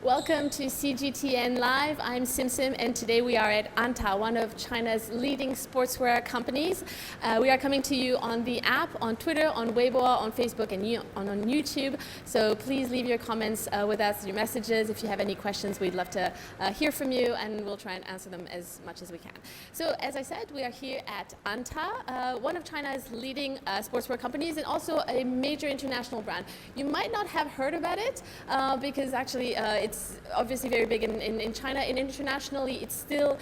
Welcome to CGTN Live. I'm Simsim, and today we are at Anta, one of China's leading sportswear companies. We are coming to you on the app, on Twitter, on Weibo, on Facebook, and on YouTube. So please leave your comments with us, your messages. If you have any questions, we'd love to hear from you, and we'll try and answer them as much as we can. So as I said, we are here at Anta, one of China's leading sportswear companies, and also a major international brand. You might not have heard about it because actually it's obviously very big in China, and internationally it's still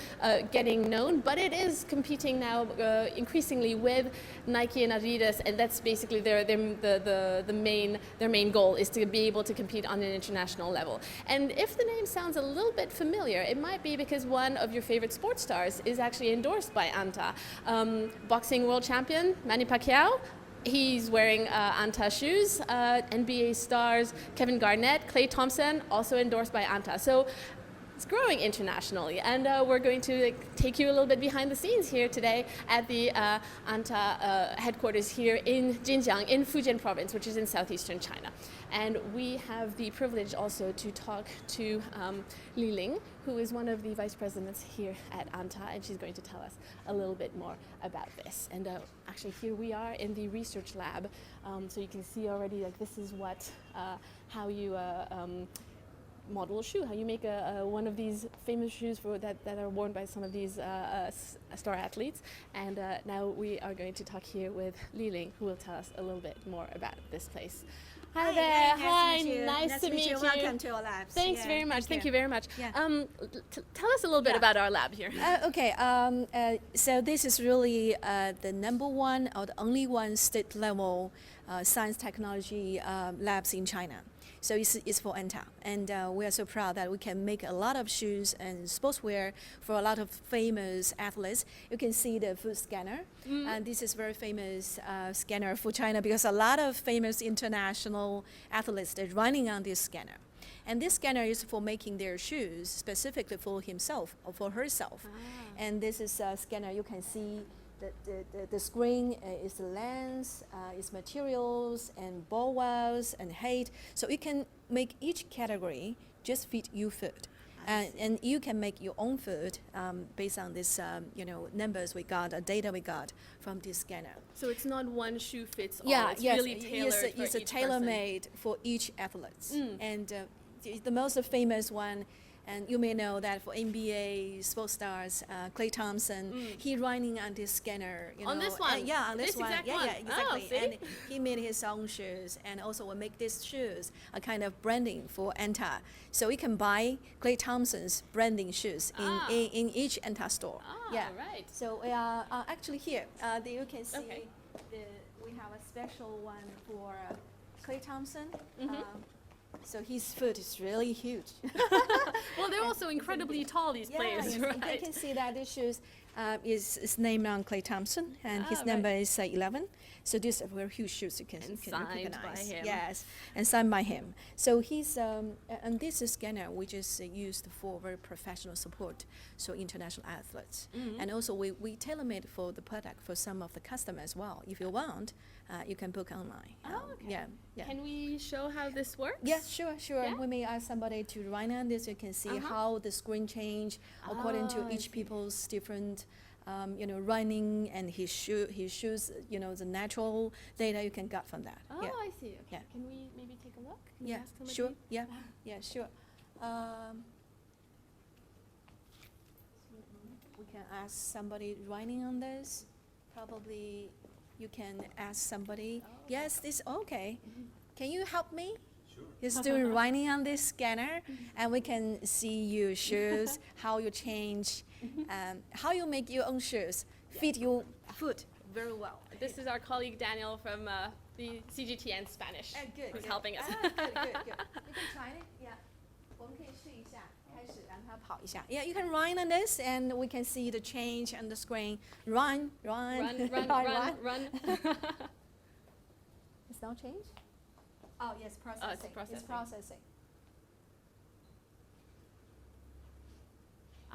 getting known, but it is competing now increasingly with Nike and Adidas, and that's basically their main goal is to be able to compete on an international level. And if the name sounds a little bit familiar, it might be because one of your favorite sports stars is actually endorsed by Anta. Boxing world champion Manny Pacquiao, he's wearing Anta shoes. NBA stars Kevin Garnett, Klay Thompson, also endorsed by Anta. So it's growing internationally, and we're going to take you a little bit behind the scenes here today at the Anta headquarters here in Jinjiang, in Fujian province, which is in southeastern China. And we have the privilege also to talk to Li Ling, who is one of the vice presidents here at Anta, and she's going to tell us a little bit more about this. And actually here we are in the research lab, so you can see already like this is what how you model a shoe, how you make one of these famous shoes that are worn by some of these star athletes. And now we are going to talk here with Li Ling, who will tell us a little bit more about this place. Hi there. Nice to meet you. Welcome to our labs. Thanks very much. Thank you very much. Yeah. Tell us a little bit about our lab here. Okay. So this is really the number one or the only one state level science technology labs in China. So it's for Anta, and we are so proud that we can make a lot of shoes and sportswear for a lot of famous athletes. You can see the foot scanner, and this is very famous scanner for China because a lot of famous international athletes are running on this scanner. And this scanner is for making their shoes specifically for himself or for herself. And this is a scanner. You can see the screen is the lens, is materials and ball wells and height. So you can make each category just fit your foot. And you can make your own foot based on this, numbers we got, data we got from this scanner. So it's not one shoe fits all. Yeah, it's yes, really tailored for it's each tailor-made for each athlete. And the most famous one, and you may know that for NBA sports stars, Klay Thompson, he running on this scanner. On this one? On this one. Exact Yeah, one. exactly. Oh, and he made his own shoes, and also will make these shoes a kind of branding for Anta. So you can buy Klay Thompson's branding shoes in each Anta store. Right. So we are actually here. You can see we have a special one for Klay Thompson. So his foot is really huge. Well, they're also incredibly tall, these players, right? You can see that this shoes is named on Klay Thompson, and his number is 11. So these are very huge shoes you can signed recognize. by him. Yes, and signed by him. So he's and this scanner which is used for very professional support, so international athletes, and also we tailor-made for the product for some of the customers as well. If you want, you can book online. Okay. Yeah. Can we show how this works? Yeah, sure. Yeah? We may ask somebody to run on this. You can see how the screen change according to each people's different, running and his shoes, the natural data you can get from that. Oh, I see. Okay. Yeah. Can we maybe take a look? Can we ask somebody? Sure. Yeah, sure. We can ask somebody running on this. Probably you can ask somebody. Yes, this okay. Can you help me? Sure. You're still running on this scanner, and we can see your shoes, how you change, how you make your own shoes fit your foot very well. This is our colleague Daniel from the CGTN Spanish, who's helping us. Good. You can try it. Yeah. 我们可以试一下，开始让它跑一下。Yeah, you can run on this, and we can see the change on the screen. Run. It's no change? Oh, yes, processing. It's processing.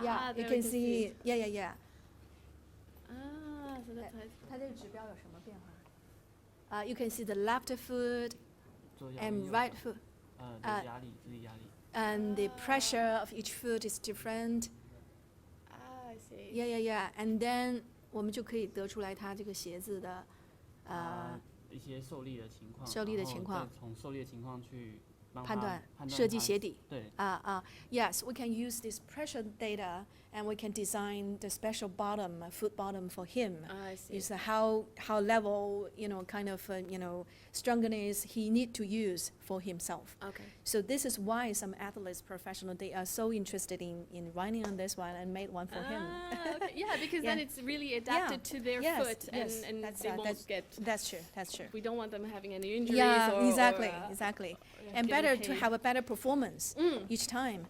Yeah, you there can we see. Yeah. So that's how it's 它这个指标有什么变化？You can see the left foot and right foot. 这是压力， and the pressure of each foot is different. I see. Yeah. And then 我们就可以得出来它这个鞋子的一些受力的情况，受力的情况，然后再从受力的情况去帮他判断它设计鞋底。对。Yes, we can use this pressure data and we can design the special bottom, foot bottom for him. I see. Is how level, kind of, strongness he need to use for himself. Okay. So this is why some athletes, professional, they are so interested in running on this one and made one for him. Okay. Yeah, because then it's really adapted to their foot, and they won't get. That's true. We don't want them having any injuries. Yeah, exactly. or And getting better to paid. have a better performance each time.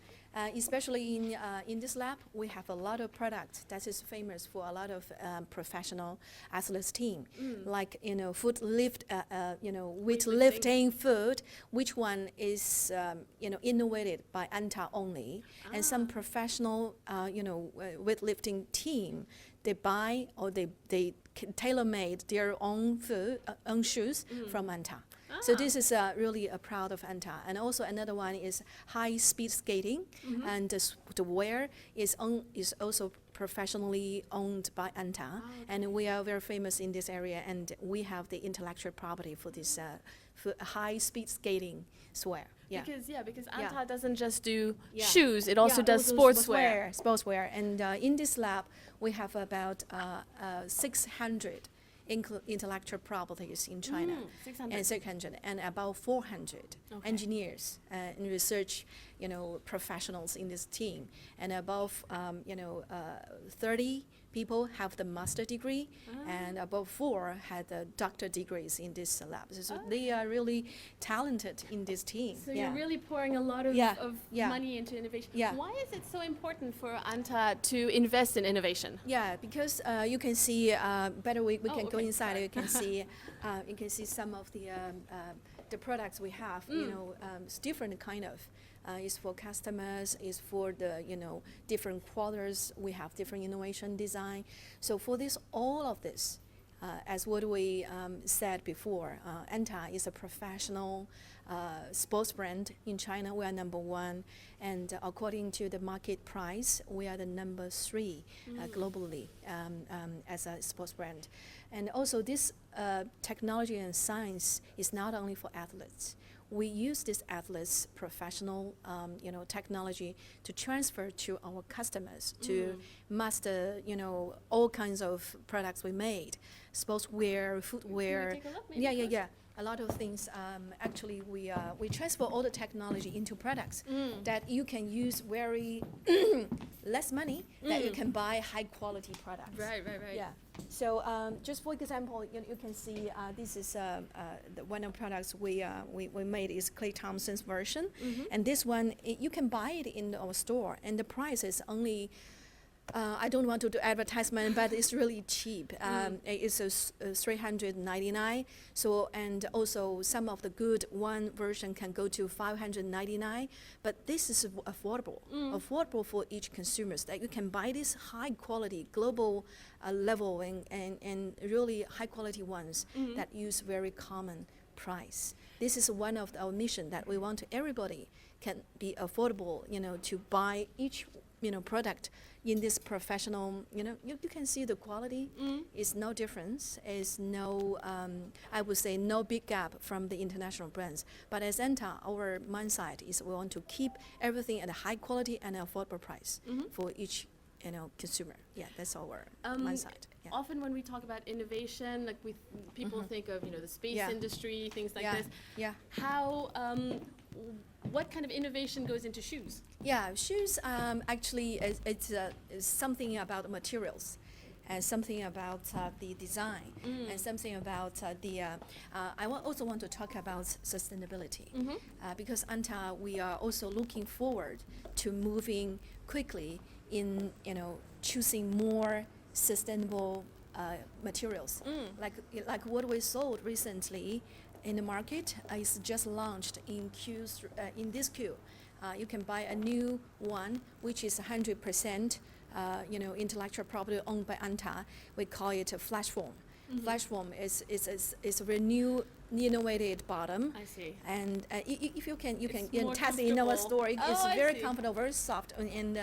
Especially in this lab, we have a lot of products that is famous for a lot of professional athletes team, like foot lift, weightlifting foot, which one is innovated by Anta only, and some professional weightlifting team, they buy or they tailor-made their own own shoes from Anta. So this is really proud of Anta. And also another one is high-speed skating, and the wear is also professionally owned by Anta, and we are very famous in this area, and we have the intellectual property for this for high-speed skating wear. Yeah. Because Anta doesn't just do Yeah. shoes; it also does sportswear. Sportswear. And in this lab, we have about 600 intellectual properties in China. 600 and about 400 engineers and research professionals in this team, and above 30 people have the master degree, and above 4 had the doctor degrees in this lab. So they are really talented in this team. So you're really pouring a lot of money into innovation. Yeah. Why is it so important for Anta to invest in innovation? Yeah, because you can see better. We can go okay. inside. Sorry. You can see some of the products we have. It's different kind of. Is for customers. Is for the different quarters. We have different innovation design. So for this, all of this, as what we said before, Anta is a professional sports brand in China. We are number 1, and according to the market price, we are the number 3 globally as a sports brand. And also this technology and science is not only for athletes. We use this athletes' professional, technology to transfer to our customers to master, all kinds of products we made, sportswear, footwear. Can we take a look, maybe first? A lot of things. Actually, we transfer all the technology into products that you can use very less money that you can buy high quality products. Right. Yeah. So just for example, you can see this is one of the products we made is Klay Thompson's version, and this one you can buy it in our store, and the price is only. I don't want to do advertisement, but it's really cheap. It's $399. So, and also some of the good one version can go to $599. But this is affordable for each consumers. That you can buy this high quality, global level, and really high quality ones that use very common price. This is one of our mission that we want everybody can be affordable, to buy each product in this professional, you can see the quality is no difference, is no, I would say no big gap from the international brands. But as Anta, our mindset is we want to keep everything at a high quality and affordable price for each, consumer. Yeah, that's our mindset. Yeah. Often when we talk about innovation, like people think of the space industry, things like this. Yeah. How what kind of innovation goes into shoes? Yeah, shoes actually it's something about materials, and something about the design, and something about the. I also want to talk about sustainability, because Anta, we are also looking forward to moving quickly in choosing more sustainable materials, like what we sold recently in the market is just launched in this Q. You can buy a new one, which is 100%, intellectual property owned by Anta. We call it a flash foam. Flash foam is a renewed, innovated bottom. I see. And if you can more test it in our comfortable. store. It's Oh, I very see. comfortable, very soft, and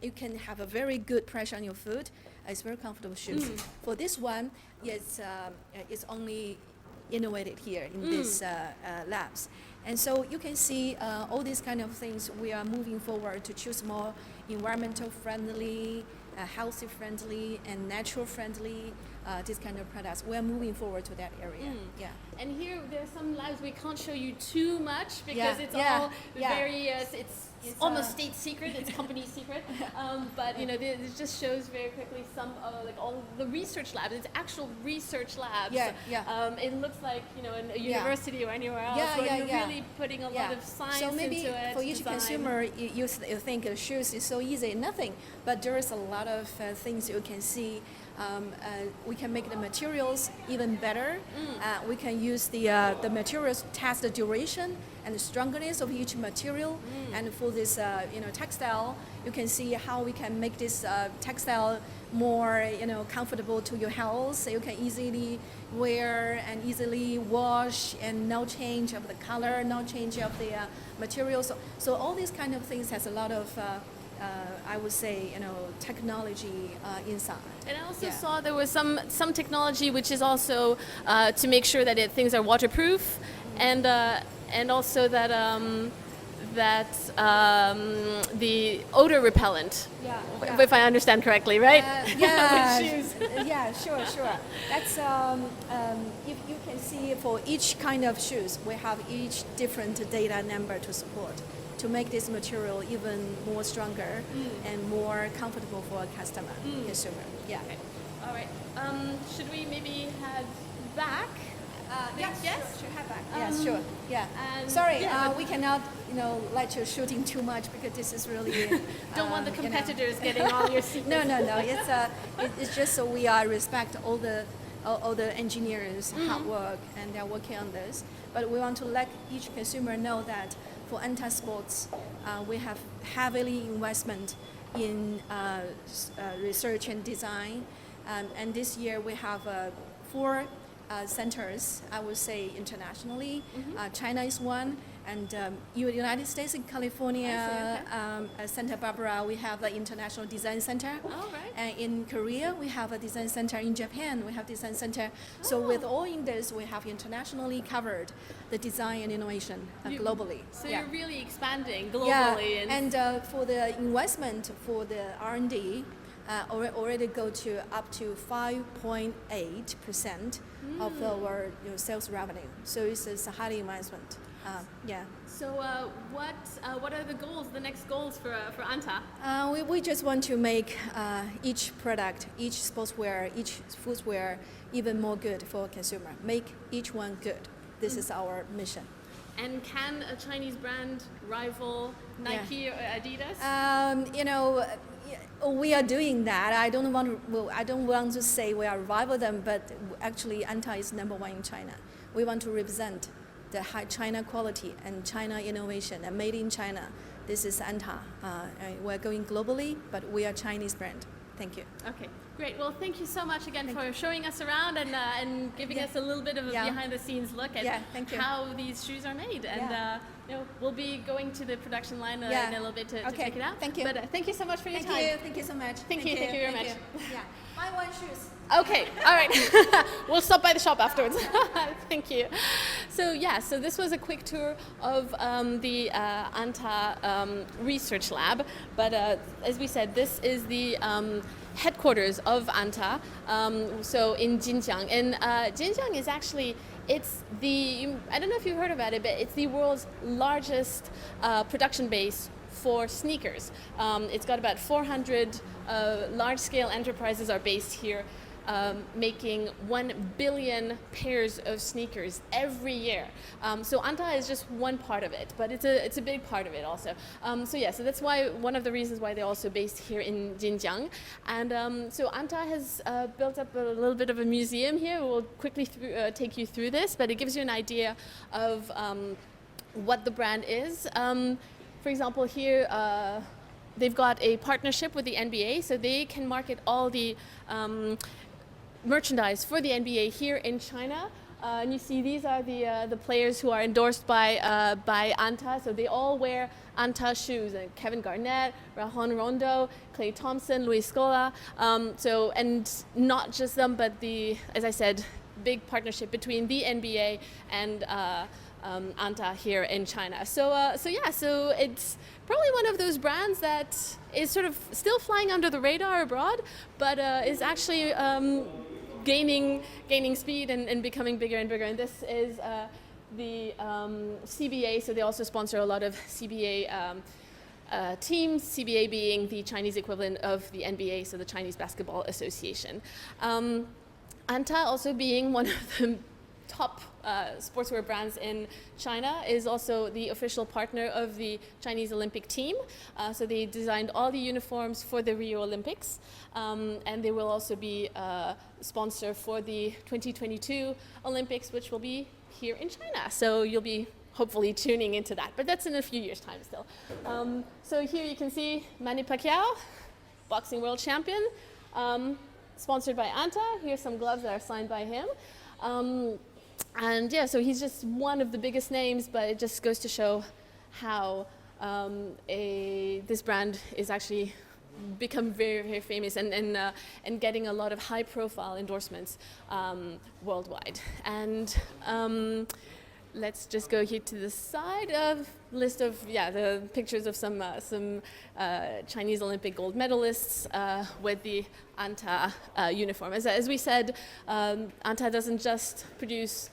you can have a very good pressure on your foot. It's very comfortable shoes. For this one, it's only innovated here in these labs. And so you can see all these kind of things. We are moving forward to choose more environmental friendly, healthy friendly, and natural friendly this kind of products. We are moving forward to that area. Yeah. And here there's some labs we can't show you too much because Yeah, it's yeah, all yeah. very it's almost state secret. It's company secret. But you know, it just shows very quickly some like all the research labs. It's actual research labs. Yeah, yeah. It looks like in a university or anywhere else. Yeah, where yeah, you're yeah. really putting a lot of science so maybe into it. for each design. consumer, you think shoes is so easy, nothing. But there is a lot of things you can see. We can make the materials even better. We can use the materials test the duration and the strongness of each material. And for this textile, you can see how we can make this textile more comfortable to your health. So you can easily wear and easily wash, and no change of the color, no change of the materials. So all these kind of things has a lot of I would say technology inside. And I also Yeah. saw there was some technology which is also to make sure that things are waterproof, and also that the odor repellent. Yeah. If I understand correctly, right? Yeah, With shoes. yeah, sure. That's if you can see for each kind of shoes, we have each different data number to support to make this material even more stronger and more comfortable for a customer, consumer. Yeah. Okay. All right. Should we maybe head back? Yes. Sure. Have back. Yeah, Um, sure. Yeah. and- Sorry, yeah, but- we cannot, let you shooting too much because this is really. Don't want the you know. competitors getting all your secrets. No. It's just so we respect all the engineers' hard work, and they're working on this. But we want to let each consumer know that for Anta Sports, we have heavily investment in research and design, and this year we have 4 centers, I would say internationally. China is one, and United States in California, Santa Barbara, we have the International Design Center. All right. And in Korea, we have a design center. In Japan, we have design center. So with all in this, we have internationally covered the design and innovation globally. So Yeah. you're really expanding Yeah, globally. and for the investment for the R&D, already go to up to 5.8% of our sales revenue. So it's a high investment. Yeah. So what are the goals? The next goals for Anta? We just want to make each product, each sportswear, each footwear even more good for a consumer. Make each one good. This is our mission. And can a Chinese brand rival Nike or Adidas? We are doing that. I don't want to say we are rival them, but actually Anta is number 1 in China. We want to represent the high China quality and China innovation and made in China. This is Anta. We're going globally, but we are Chinese brand. Thank you. Okay, great. Well, thank you so much again for showing us around and giving us a little bit of a behind-the-scenes look at thank you. how these shoes are made. And we'll be going to the production line in a little bit to check it out. Thank you. But thank you so much for your time. Thank you so much. Thank you very much. Yeah. Buy one shoes. Okay, all right. We'll stop by the shop afterwards. Thank you. So this was a quick tour of the Anta Research Lab. But as we said, this is the headquarters of Anta, so in Jinjiang. And Jinjiang is actually, I don't know if you've heard about it, but it's the world's largest production base for sneakers. It's got about 400 large-scale enterprises are based here, making 1 billion pairs of sneakers every year. So Anta is just one part of it, but it's a big part of it also. So that's why one of the reasons why they're also based here in Jinjiang. And so Anta has built up a little bit of a museum here. We'll quickly take you through this, but it gives you an idea of what the brand is. For example, here they've got a partnership with the NBA, so they can market all the merchandise for the NBA here in China. And you see these are the players who are endorsed by Anta. So they all wear Anta shoes. And Kevin Garnett, Rajon Rondo, Klay Thompson, Luis Scola. And not just them, but as I said, big partnership between the NBA and Anta here in China. So it's probably one of those brands that is sort of still flying under the radar abroad, but is actually gaining speed and becoming bigger and bigger. And this is the CBA, so they also sponsor a lot of CBA teams, CBA being the Chinese equivalent of the NBA, so the Chinese Basketball Association. Anta, also being one of the top sportswear brands in China, is also the official partner of the Chinese Olympic team. So they designed all the uniforms for the Rio Olympics, and they will also be a sponsor for the 2022 Olympics, which will be here in China. So you'll be hopefully tuning into that, but that's in a few years' time still. So here you can see Manny Pacquiao, boxing world champion, sponsored by Anta. Here's some gloves that are signed by him. And yeah, so he's just one of the biggest names, but it just goes to show how this brand is actually become very, very famous and getting a lot of high-profile endorsements worldwide. And let's just go here to the side of list of the pictures of some Chinese Olympic gold medalists with the Anta uniform. As we said, Anta doesn't just produce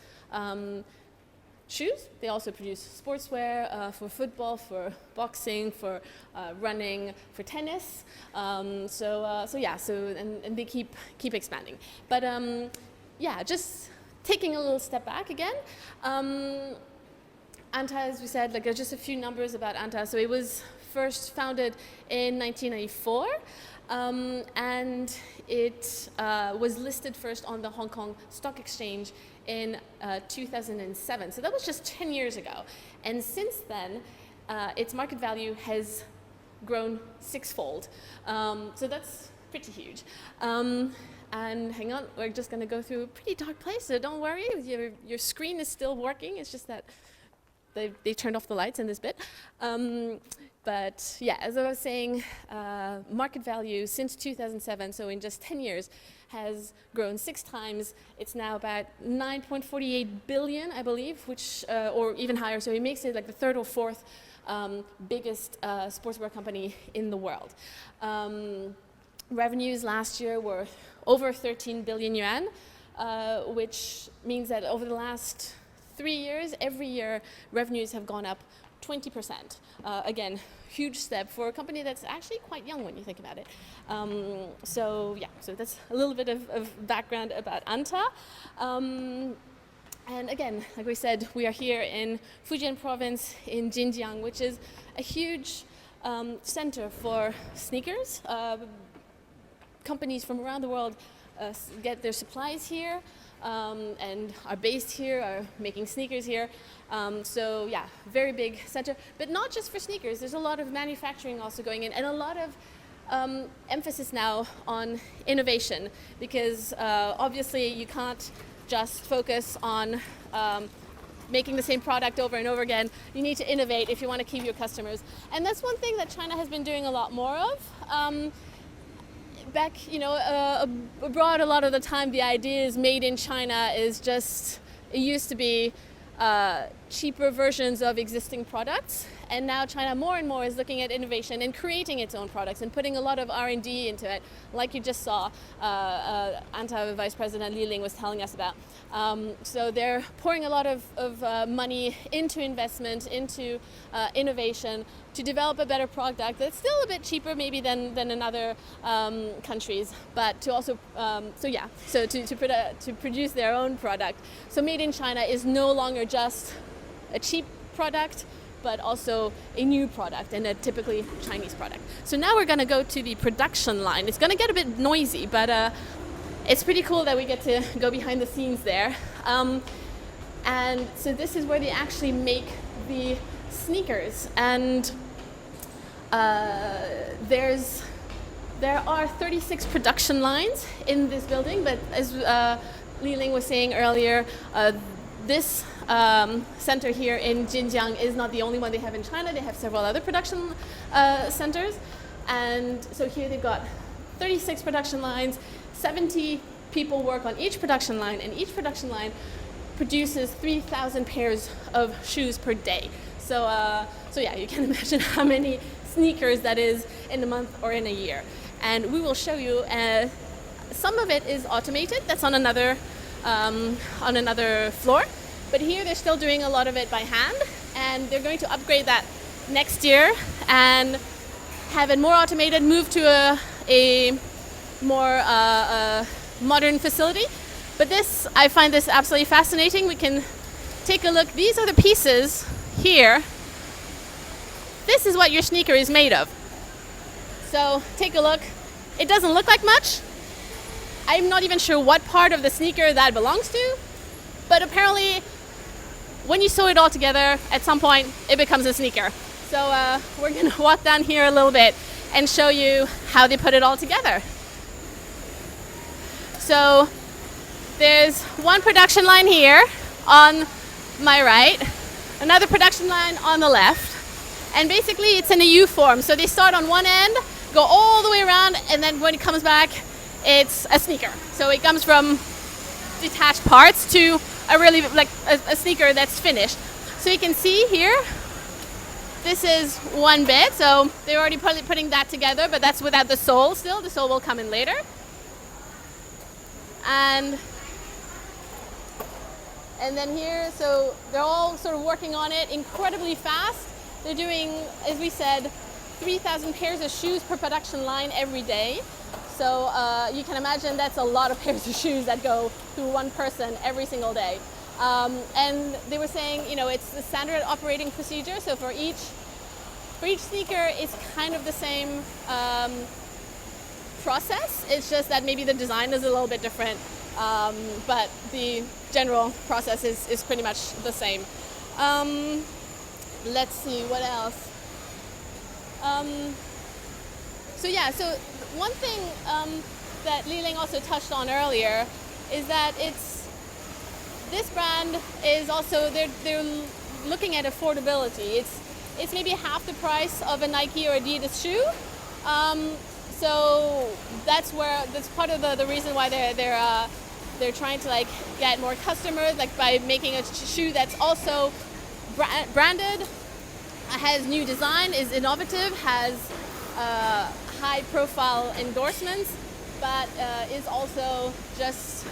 shoes; they also produce sportswear for football, for boxing, for running, for tennis. And they keep expanding. But just taking a little step back again. Anta, as we said, just a few numbers about Anta. So it was first founded in 1994, and it was listed first on the Hong Kong Stock Exchange in 2007. So that was just 10 years ago. And since then, its market value has grown sixfold. So that's pretty huge. And hang on, we're just going to go through a pretty dark place, so don't worry, your screen is still working. It's just that they turned off the lights in this bit. But yeah, as I was saying, market value since 2007, so in just 10 years, has grown 6 times. It's now about 9.48 billion, I believe, which, or even higher, so it makes it like the 3rd or 4th biggest sportswear company in the world. Revenues last year were over 13 billion yuan, which means that over the last 3 years, every year, revenues have gone up 20%. Again, huge step for a company that's actually quite young when you think about it. So that's a little bit of background about Anta. And again, like we said, we are here in Fujian province in Xinjiang, which is a huge center for sneakers. Companies from around the world get their supplies here and are based here, are making sneakers here. Very big center, but not just for sneakers. There's a lot of manufacturing also going in, and a lot of emphasis now on innovation, because obviously you can't just focus on making the same product over and over again. You need to innovate if you want to keep your customers. And that's one thing that China has been doing a lot more of. Back, abroad, a lot of the time, the idea is made in China is just, it used to be cheaper versions of existing products, and now China more and more is looking at innovation and creating its own products and putting a lot of R&D into it, like you just saw Anta Vice President Li Ling was telling us about. So they're pouring a lot of money into investment, into innovation, to develop a better product that's still a bit cheaper maybe than in other countries, but to also to produce their own product. So made in China is no longer just a cheap product, but also a new product, and a typically Chinese product. So now we're going to go to the production line. It's going to get a bit noisy, but it's pretty cool that we get to go behind the scenes there. And so this is where they actually make the sneakers, and there's There are 36 production lines in this building, but as Li Ling was saying earlier, this center here in Xinjiang is not the only one they have in China. They have several other production centers. And so here they've got 36 production lines, 70 people work on each production line, and each production line produces 3,000 pairs of shoes per day. So yeah, you can imagine how many sneakers that is in a month or in a year. And we will show you, some of it is automated, that's on another floor. But here they're still doing a lot of it by hand, and they're going to upgrade that next year and have it more automated, move to a more modern facility. But this, I find this absolutely fascinating. We can take a look. These are the pieces here. This is what your sneaker is made of. So take a look. It doesn't look like much. I'm not even sure what part of the sneaker that belongs to, but apparently when you sew it all together, at some point it becomes a sneaker. So we're gonna walk down here a little bit and show you how they put it all together. So there's one production line here on my right, another production line on the left, and basically it's in a U form. So they start on one end, go all the way around, and then when it comes back, it's a sneaker. So it comes from detached parts to a really like a sneaker that's finished. So you can see here, this is one bit. So they're already putting that together, but that's without the sole still. The sole will come in later. And then here, so they're all sort of working on it incredibly fast. They're doing, as we said, 3,000 pairs of shoes per production line every day. So you can imagine that's a lot of pairs of shoes that go through one person every single day. And they were saying, you know, it's the standard operating procedure. So for each sneaker, it's kind of the same process. It's just that maybe the design is a little bit different, but the general process is pretty much the same. Let's see what else. So yeah, so one thing that Li Ling also touched on earlier is that this brand is also, they're looking at affordability. It's maybe half the price of a Nike or Adidas shoe. So that's part of the reason why they're trying to like get more customers, like by making a shoe that's also branded, has new design, is innovative, has high profile endorsements, but is also just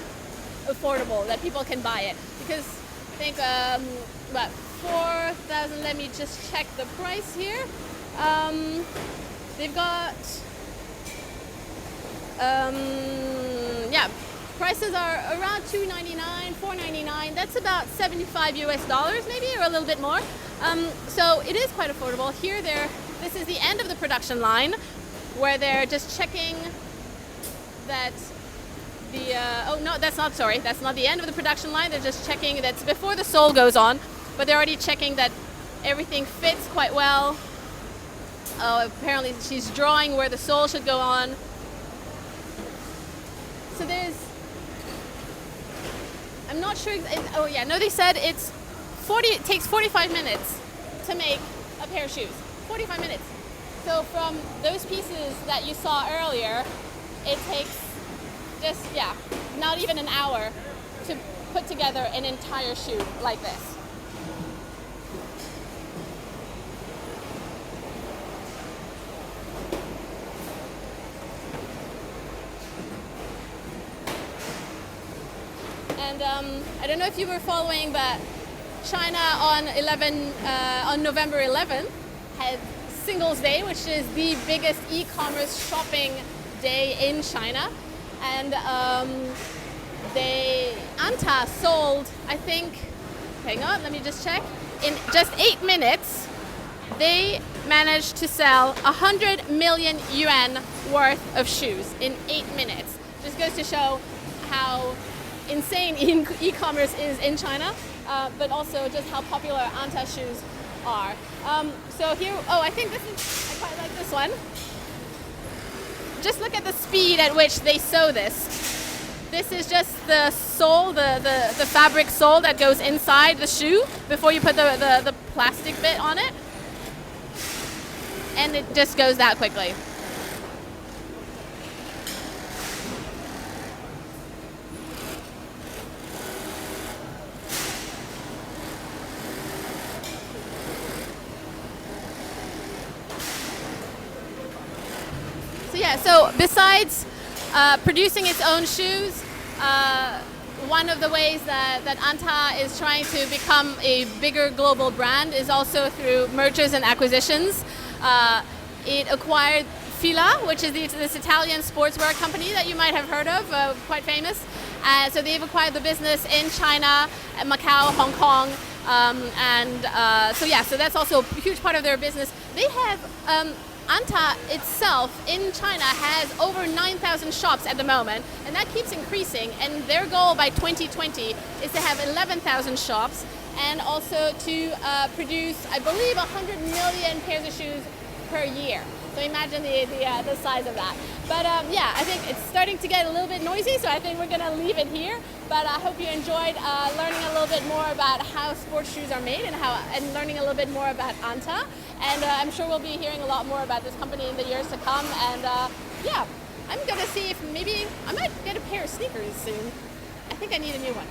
affordable, that people can buy it. Because I think about 4,000, let me just check the price here. They've got, yeah, prices are around $299, $499. That's about $75 US maybe, or a little bit more. So it is quite affordable. Here, this is the end of the production line, where they're just checking that the, oh no, that's not the end of the production line. They're just checking, that's before the sole goes on, but they're already checking that everything fits quite well. Oh, apparently she's drawing where the sole should go on. So I'm not sure, oh yeah, no, they said it takes 45 minutes to make a pair of shoes. 45 minutes. So from those pieces that you saw earlier, it takes just, yeah, not even an hour to put together an entire shoe like this. And I don't know if you were following, but China on November 11th had Singles Day, which is the biggest e-commerce shopping day in China. And Anta sold, I think, hang on, let me just check. In just 8 minutes, they managed to sell 100 million yuan worth of shoes in 8 minutes. Just goes to show how insane e-commerce is in China, but also just how popular Anta shoes are. So here, oh, I think I quite like this one. just look at the speed at which they sew this. This is just the sole, the fabric sole that goes inside the shoe before you put the plastic bit on it. And it just goes that quickly. So yeah, so besides producing its own shoes, one of the ways that Anta is trying to become a bigger global brand is also through mergers and acquisitions. It acquired Fila, which is this Italian sportswear company that you might have heard of, quite famous. So they've acquired the business in China, Macau, Hong Kong, so that's also a huge part of their business. They have Anta itself in China has over 9,000 shops at the moment, and that keeps increasing. And their goal by 2020 is to have 11,000 shops, and also to produce, I believe, 100 million pairs of shoes per year. So imagine the size of that. But yeah, I think it's starting to get a little bit noisy, so I think we're going to leave it here. But I hope you enjoyed learning a little bit more about how sports shoes are made and learning a little bit more about Anta. And I'm sure we'll be hearing a lot more about this company in the years to come. And yeah, I'm going to see if maybe I might get a pair of sneakers soon. I think I need a new one.